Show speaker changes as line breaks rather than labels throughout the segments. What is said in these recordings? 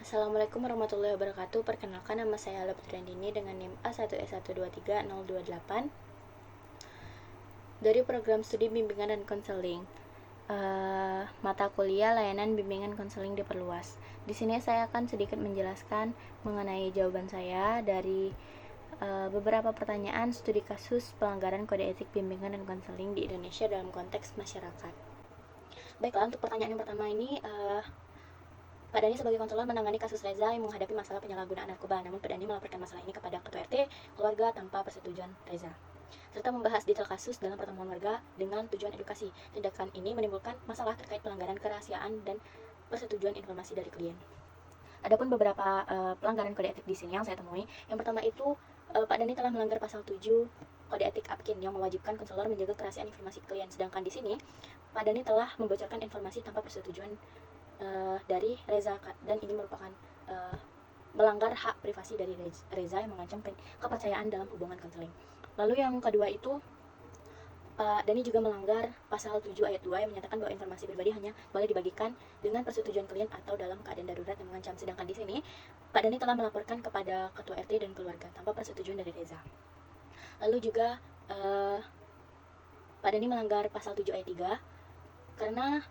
Assalamualaikum warahmatullahi wabarakatuh. Perkenalkan, nama saya Ala Putrandini dengan NIM A1S123-028 dari program studi bimbingan dan konseling. Mata kuliah layanan bimbingan konseling diperluas. Di sini saya akan sedikit menjelaskan mengenai jawaban saya dari beberapa pertanyaan studi kasus pelanggaran kode etik bimbingan dan konseling di Indonesia dalam konteks masyarakat. Baiklah, untuk pertanyaan yang pertama ini, Pak Dani sebagai konselor menangani kasus Reza yang menghadapi masalah penyalahgunaan narkoba. Namun Pak Dani melaporkan masalah ini kepada Ketua RT keluarga tanpa persetujuan Reza, serta membahas detail kasus dalam pertemuan warga dengan tujuan edukasi. Tindakan ini menimbulkan masalah terkait pelanggaran kerahasiaan dan persetujuan informasi dari klien. Adapun beberapa pelanggaran kode etik di sini yang saya temui. Yang pertama itu, Pak Dani telah melanggar pasal 7 kode etik APKIN yang mewajibkan konselor menjaga kerahasiaan informasi klien. Sedangkan di sini Pak Dani telah membocorkan informasi tanpa persetujuan dari Reza, dan ini merupakan melanggar hak privasi dari Reza yang mengancam kepercayaan dalam hubungan konseling. Lalu yang kedua itu, Pak Dani juga melanggar pasal 7 ayat 2 yang menyatakan bahwa informasi pribadi hanya boleh dibagikan dengan persetujuan klien atau dalam keadaan darurat yang mengancam. Sedangkan di sini Pak Dani telah melaporkan kepada Ketua RT dan keluarga tanpa persetujuan dari Reza. Lalu juga Pak Dani melanggar pasal 7 ayat 3 karena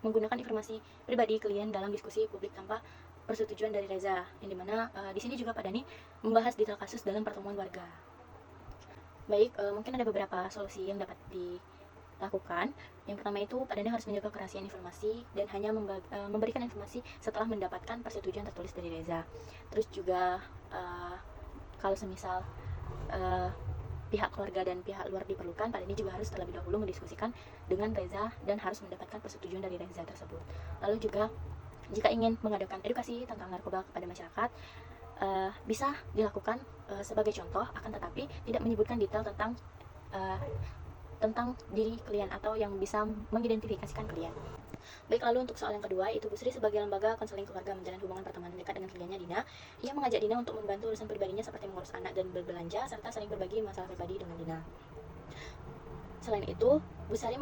menggunakan informasi pribadi klien dalam diskusi publik tanpa persetujuan dari Reza, yang dimana di sini juga Pak Dani membahas detail kasus dalam pertemuan warga. Baik, mungkin ada beberapa solusi yang dapat dilakukan. Yang pertama itu, Pak Dani harus menjaga kerahasiaan informasi dan hanya memberikan informasi setelah mendapatkan persetujuan tertulis dari Reza. Terus juga kalau semisal pihak keluarga dan pihak luar diperlukan, Pak Dani juga harus terlebih dahulu mendiskusikan dengan Reza dan harus mendapatkan persetujuan dari Reza tersebut. Lalu juga jika ingin mengadakan edukasi tentang narkoba kepada masyarakat, bisa dilakukan sebagai contoh, akan tetapi tidak menyebutkan detail tentang diri klien atau yang bisa mengidentifikasikan klien. Baik, lalu untuk soal yang kedua, itu Bu Sri sebagai lembaga konseling keluarga menjalin hubungan pertemanan dekat dengan kliennya Dina. Ia mengajak Dina untuk membantu urusan pribadinya seperti mengurus anak dan berbelanja, serta saling berbagi masalah pribadi dengan Dina. Selain itu, Bu Sari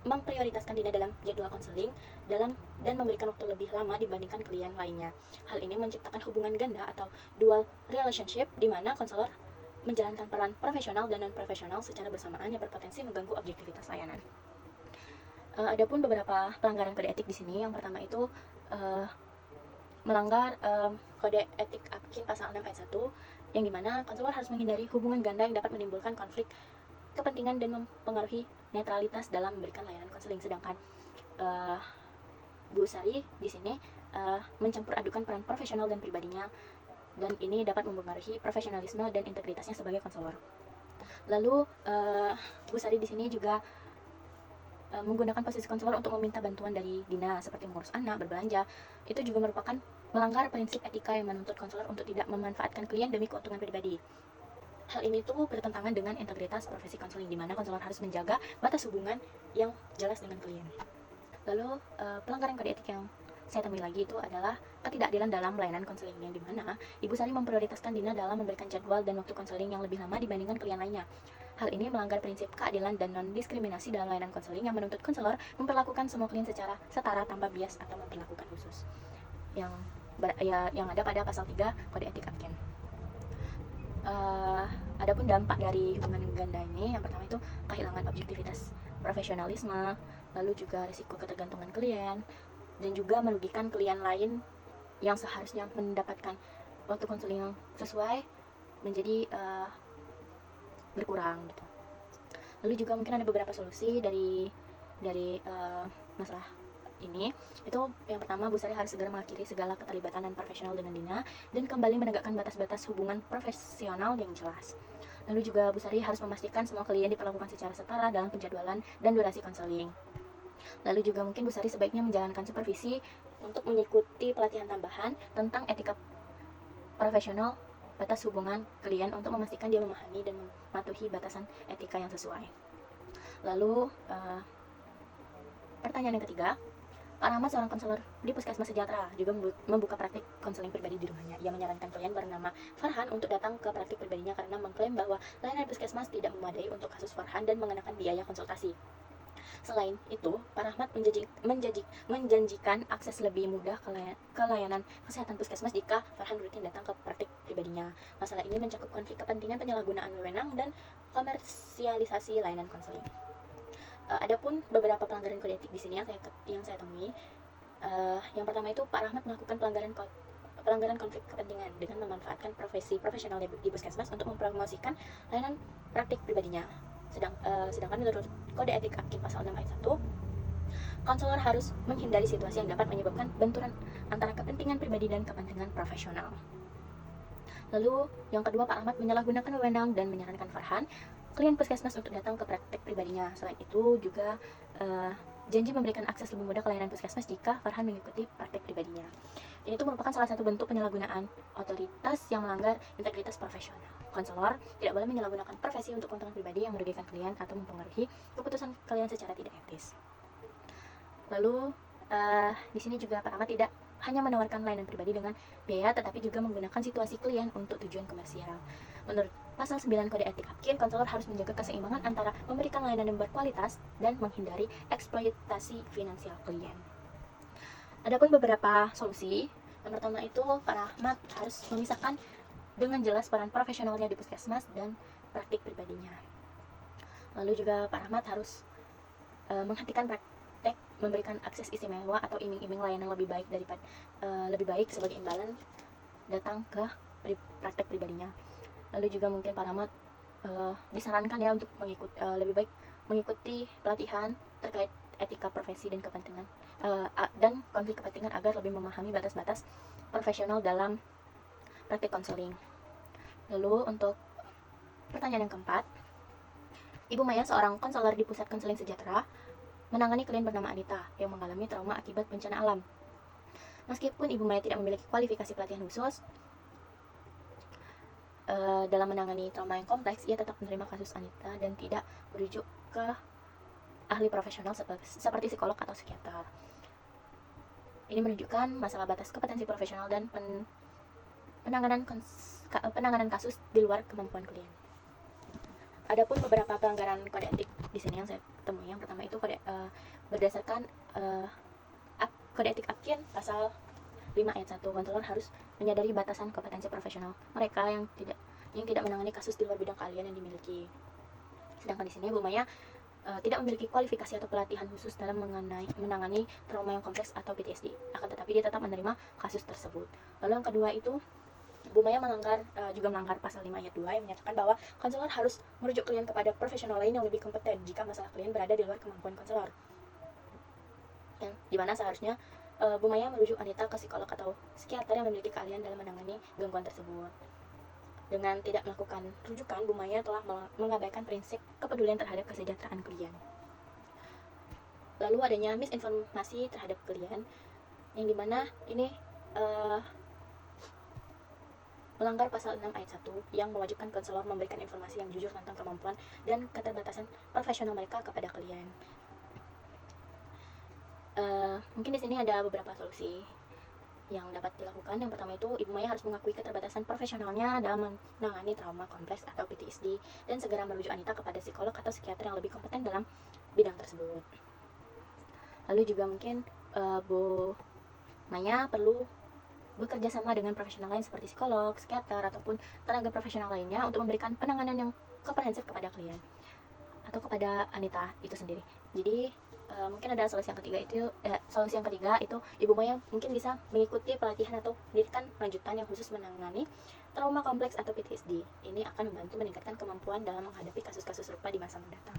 memprioritaskan Dina dalam jadwal konseling dan memberikan waktu lebih lama dibandingkan klien lainnya. Hal ini menciptakan hubungan ganda atau dual relationship, di mana konselor menjalankan peran profesional dan non-profesional secara bersamaan yang berpotensi mengganggu objektivitas layanan. Adapun beberapa pelanggaran kode etik di sini, yang pertama itu melanggar kode etik APKIN pasal 6 ayat 1, yang dimana konselor harus menghindari hubungan ganda yang dapat menimbulkan konflik kepentingan dan mempengaruhi netralitas dalam memberikan layanan konseling. Sedangkan Bu Sari di sini mencampur adukan peran profesional dan pribadinya, dan ini dapat mempengaruhi profesionalisme dan integritasnya sebagai konselor. Lalu Bu Sari di sini juga menggunakan posisi konselor untuk meminta bantuan dari Dina seperti mengurus anak, berbelanja. Itu juga merupakan melanggar prinsip etika yang menuntut konselor untuk tidak memanfaatkan klien demi keuntungan pribadi. Hal ini tuh bertentangan dengan integritas profesi konseling, di mana konselor harus menjaga batas hubungan yang jelas dengan klien. Lalu pelanggaran kode etik yang saya temui lagi itu adalah ketidakadilan dalam layanan konseling, yang dimana Ibu Sari memprioritaskan Dina dalam memberikan jadwal dan waktu konseling yang lebih lama dibandingkan klien lainnya. Hal ini melanggar prinsip keadilan dan non-diskriminasi dalam layanan konseling yang menuntut konselor memperlakukan semua klien secara setara tanpa bias atau memperlakukan khusus, yang ada pada pasal 3 kode etik APKIN. Adapun dampak dari hubungan ganda ini, yang pertama itu kehilangan objektivitas profesionalisme, lalu juga risiko ketergantungan klien, dan juga merugikan klien lain yang seharusnya mendapatkan waktu konseling yang sesuai menjadi berkurang gitu. Lalu juga mungkin ada beberapa solusi dari masalah ini. Itu yang pertama, Bu Sari harus segera mengakhiri segala keterlibatan dan profesional dengan Dina dan kembali menegakkan batas-batas hubungan profesional yang jelas. Lalu juga Bu Sari harus memastikan semua klien diperlakukan secara setara dalam penjadwalan dan durasi konseling. Lalu juga mungkin Bu Sari sebaiknya menjalankan supervisi untuk mengikuti pelatihan tambahan tentang etika profesional batas hubungan klien untuk memastikan dia memahami dan mematuhi batasan etika yang sesuai. Lalu pertanyaan yang ketiga, Pak Rahmat, seorang konselor di Puskesmas Sejahtera, juga membuka praktik konseling pribadi di rumahnya. Ia menyarankan klien bernama Farhan untuk datang ke praktik pribadinya karena mengklaim bahwa layanan Puskesmas tidak memadai untuk kasus Farhan dan mengenakan biaya konsultasi. Selain itu, Pak Rahmat menjanjikan akses lebih mudah ke layanan kesehatan puskesmas jika Farhan rutin datang ke praktik pribadinya. Masalah ini mencakup konflik kepentingan, penyalahgunaan wewenang, dan komersialisasi layanan konseling. Adapun beberapa pelanggaran kode etik di sini yang saya temui. Yang pertama itu Pak Rahmat melakukan pelanggaran konflik kepentingan dengan memanfaatkan profesi profesional di puskesmas untuk mempromosikan layanan praktik pribadinya. Sedangkan menurut kode etik Apkin pasal 6 ayat 1, konselor harus menghindari situasi yang dapat menyebabkan benturan antara kepentingan pribadi dan kepentingan profesional. Lalu yang kedua, Pak Ahmad menyalahgunakan wewenang dan menyarankan Farhan, klien puskesmas, untuk datang ke praktik pribadinya. Selain itu juga janji memberikan akses lebih mudah ke layanan puskesmas jika Farhan mengikuti praktik pribadinya. Ini tuh merupakan salah satu bentuk penyalahgunaan otoritas yang melanggar integritas profesional. Konselor tidak boleh menyalahgunakan profesi untuk keuntungan pribadi yang merugikan klien atau mempengaruhi keputusan klien secara tidak etis. Lalu di sini juga Pak Ahmad tidak hanya menawarkan layanan pribadi dengan biaya, tetapi juga menggunakan situasi klien untuk tujuan komersial. Menurut pasal 9 kode etik Apkin, konselor harus menjaga keseimbangan antara memberikan layanan yang berkualitas dan menghindari eksploitasi finansial klien. Adapun beberapa solusi, yang pertama itu Pak Ahmad harus memisahkan dengan jelas peran profesionalnya di puskesmas dan praktik pribadinya. Lalu juga Pak Ahmad harus menghentikan praktek memberikan akses istimewa atau iming-iming layanan lebih baik sebagai imbalan datang ke praktek pribadinya. Lalu juga mungkin Pak Ahmad disarankan ya untuk lebih baik mengikuti pelatihan terkait etika profesi dan kepentingan dan konflik kepentingan agar lebih memahami batas-batas profesional dalam praktik konseling. Lalu untuk pertanyaan yang keempat, Ibu Maya, seorang konselor di Pusat Konseling Sejahtera, menangani klien bernama Anita yang mengalami trauma akibat bencana alam. Meskipun Ibu Maya tidak memiliki kualifikasi pelatihan khusus dalam menangani trauma yang kompleks, ia tetap menerima kasus Anita dan tidak merujuk ke ahli profesional seperti psikolog atau psikiater. Ini menunjukkan masalah batas kompetensi profesional dan penanganan kasus di luar kemampuan klien. Adapun beberapa pelanggaran kode etik di sini yang saya temui. Yang pertama itu berdasarkan kode etik Apkin pasal 5 ayat 1, konselor harus menyadari batasan kompetensi profesional mereka yang tidak menangani kasus di luar bidang keahlian yang dimiliki. Sedangkan di sini Bu Maya tidak memiliki kualifikasi atau pelatihan khusus dalam menangani trauma yang kompleks atau PTSD. Akan tetapi dia tetap menerima kasus tersebut. Lalu yang kedua itu Bu Maya juga melanggar pasal 5 ayat 2 yang menyatakan bahwa konselor harus merujuk klien kepada profesional lain yang lebih kompeten jika masalah klien berada di luar kemampuan konselor. Di mana seharusnya Bu Maya merujuk Anita ke psikolog atau psikiater yang memiliki keahlian dalam menangani gangguan tersebut. Dengan tidak melakukan rujukan, Bu Maya telah mengabaikan prinsip kepedulian terhadap kesejahteraan klien. Lalu adanya misinformasi terhadap klien, yang dimana ini melanggar pasal 6 ayat 1 yang mewajibkan konselor memberikan informasi yang jujur tentang kemampuan dan keterbatasan profesional mereka kepada klien. Mungkin di sini ada beberapa solusi yang dapat dilakukan. Yang pertama itu Ibu Maya harus mengakui keterbatasan profesionalnya dalam menangani trauma kompleks atau PTSD dan segera merujuk Anita kepada psikolog atau psikiater yang lebih kompeten dalam bidang tersebut. Lalu juga mungkin Bu Maya perlu bekerja sama dengan profesional lain seperti psikolog, psikiater, ataupun tenaga profesional lainnya untuk memberikan penanganan yang komprehensif kepada klien atau kepada Anita itu sendiri. Jadi mungkin ada solusi yang ketiga itu Ibu Maya mungkin bisa mengikuti pelatihan atau pendidikan lanjutan yang khusus menangani trauma kompleks atau PTSD. Ini akan membantu meningkatkan kemampuan dalam menghadapi kasus-kasus serupa di masa mendatang.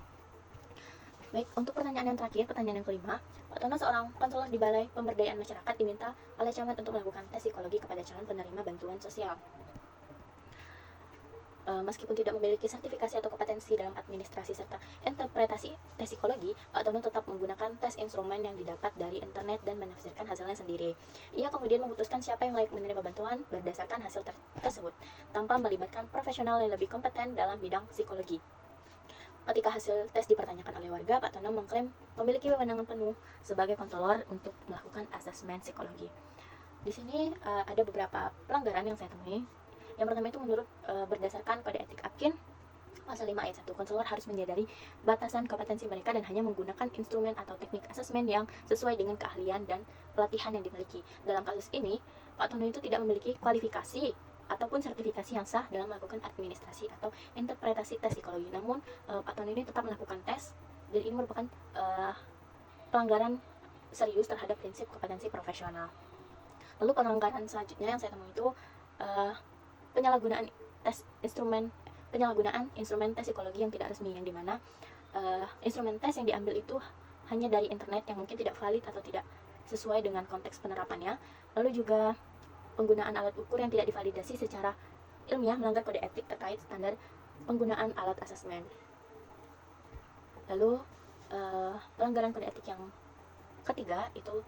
Baik, untuk pertanyaan yang terakhir, pertanyaan yang kelima, Pak Tono, seorang konselor di Balai Pemberdayaan Masyarakat, diminta oleh camat untuk melakukan tes psikologi kepada calon penerima bantuan sosial. Meskipun tidak memiliki sertifikasi atau kompetensi dalam administrasi serta interpretasi tes psikologi, Pak Tono tetap menggunakan tes instrumen yang didapat dari internet dan menafsirkan hasilnya sendiri. Ia kemudian memutuskan siapa yang layak menerima bantuan berdasarkan hasil tersebut, tanpa melibatkan profesional yang lebih kompeten dalam bidang psikologi. Ketika hasil tes dipertanyakan oleh warga, Pak Tono mengklaim memiliki wewenang penuh sebagai konselor untuk melakukan asesmen psikologi. Di sini ada beberapa pelanggaran yang saya temui. Yang pertama itu menurut berdasarkan kode etik Apkin Pasal 5 ayat 1, konselor harus menyadari batasan kompetensi mereka dan hanya menggunakan instrumen atau teknik asesmen yang sesuai dengan keahlian dan pelatihan yang dimiliki. Dalam kasus ini, Pak Tono itu tidak memiliki kualifikasi ataupun sertifikasi yang sah dalam melakukan administrasi atau interpretasi tes psikologi. Namun, Pak Tono ini tetap melakukan tes, dan ini merupakan pelanggaran serius terhadap prinsip kompetensi profesional. Lalu pelanggaran selanjutnya yang saya temui itu penyalahgunaan instrumen tes psikologi yang tidak resmi, yang dimana instrumen tes yang diambil itu hanya dari internet yang mungkin tidak valid atau tidak sesuai dengan konteks penerapannya. Lalu juga penggunaan alat ukur yang tidak divalidasi secara ilmiah melanggar kode etik terkait standar penggunaan alat asesmen. Lalu pelanggaran kode etik yang ketiga itu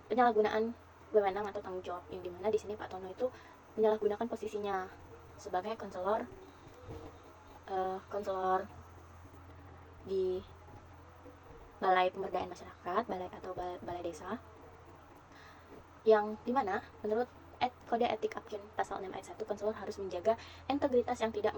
penyalahgunaan wewenang atau tanggung jawab, yang dimana di sini Pak Tono itu menyalahgunakan posisinya sebagai konselor di Balai Pemberdayaan Masyarakat, balai desa, yang dimana menurut Kode Etik Apkin pasal 6 ayat 1, konselor harus menjaga integritas yang tidak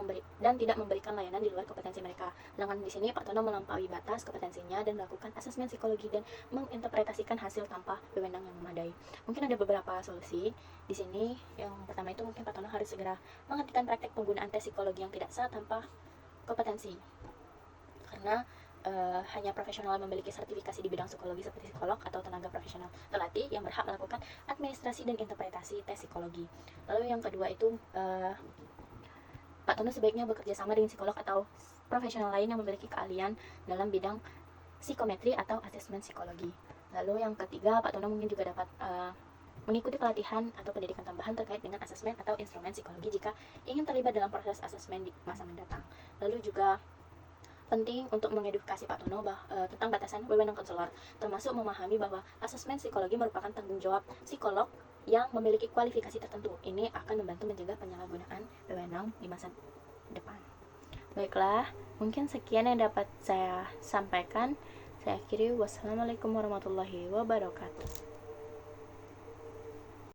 memberikan layanan di luar kompetensi mereka. Sedangkan di sini Pak Tono melampaui batas kompetensinya dan melakukan asesmen psikologi dan menginterpretasikan hasil tanpa wewenang yang memadai. Mungkin ada beberapa solusi di sini. Yang pertama itu mungkin Pak Tono harus segera menghentikan praktek penggunaan tes psikologi yang tidak sah tanpa kompetensi. Karena hanya profesional yang memiliki sertifikasi di bidang psikologi seperti psikolog atau tenaga profesional terlatih yang berhak melakukan administrasi dan interpretasi tes psikologi. Lalu yang kedua itu Pak Tono sebaiknya bekerja sama dengan psikolog atau profesional lain yang memiliki keahlian dalam bidang psikometri atau asesmen psikologi. Lalu yang ketiga, Pak Tono mungkin juga dapat mengikuti pelatihan atau pendidikan tambahan terkait dengan asesmen atau instrumen psikologi jika ingin terlibat dalam proses asesmen di masa mendatang. Lalu juga penting untuk mengedukasi Pak Tono tentang batasan wewenang konselor, termasuk memahami bahwa asesmen psikologi merupakan tanggung jawab psikolog yang memiliki kualifikasi tertentu. Ini akan membantu mencegah penyalahgunaan wewenang di masa depan. Baiklah, mungkin sekian yang dapat saya sampaikan. Saya akhiri, wassalamualaikum warahmatullahi wabarakatuh.